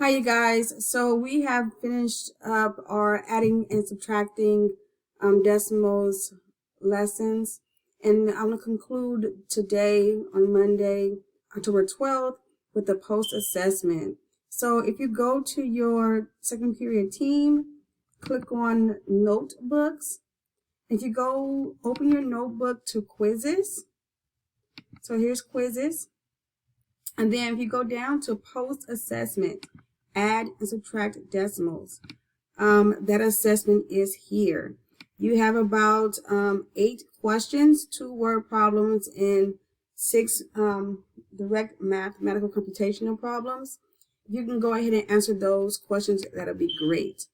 Hi, you guys. So we have finished up our adding and subtracting decimals lessons, and I'm going to conclude today on Monday, October 12th, with the post assessment. So if you go to your second period team, click on notebooks. If you go open your notebook to quizzes, so here's quizzes. And then if you go down to post assessment, add and subtract decimals, that assessment is here. You have about 8 questions, 2 word problems, and 6 direct mathematical computational problems. You can go ahead and answer those questions. That'll be great.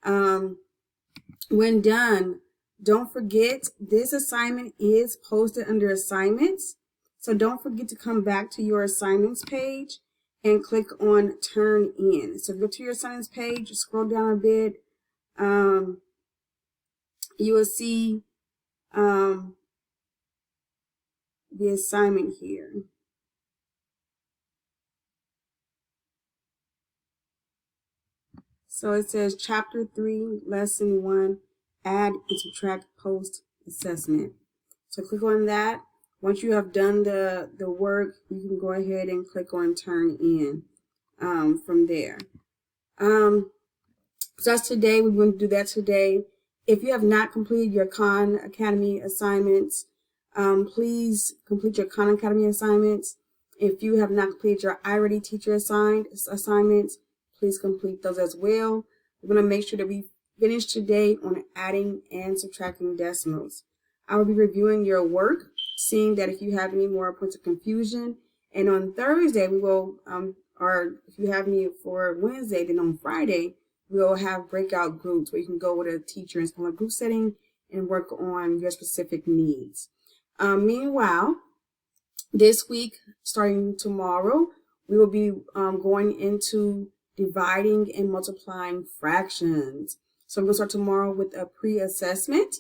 When done, don't forget this assignment is posted under assignments. So don't forget to come back to your assignments page and click on turn in. So go to your assignments page, scroll down a bit. You will see the assignment here. So it says chapter 3, lesson 1, add and subtract post assessment. So click on that. Once you have done the work, you can go ahead and click on turn in from there. So that's today. We're going to do that today. If you have not completed your Khan Academy assignments, please complete your Khan Academy assignments. If you have not completed your iReady teacher assignments, please complete those as well. We're going to make sure that we finish today on adding and subtracting decimals. I will be reviewing your work, seeing that if you have any more points of confusion. And on Thursday, we will, or if you have any for Wednesday, then on Friday, we'll have breakout groups where you can go with a teacher in a group setting and work on your specific needs. Meanwhile, this week, starting tomorrow, we will be going into dividing and multiplying fractions. So I'm going to start tomorrow with a pre-assessment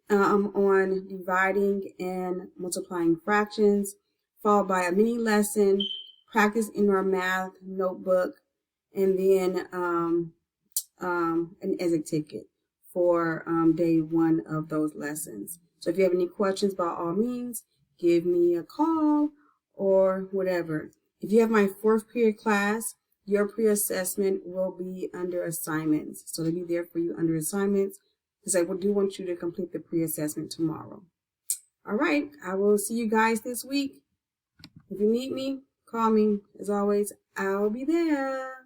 on dividing and multiplying fractions, followed by a mini lesson, practice in our math notebook, and then an exit ticket for day 1 of those lessons. So if you have any questions, by all means, give me a call or whatever. If you have my 4th period class, your pre-assessment will be under assignments. So they'll be there for you under assignments, because I do want you to complete the pre-assessment tomorrow. All right, I will see you guys this week. If you need me, call me. As always, I'll be there.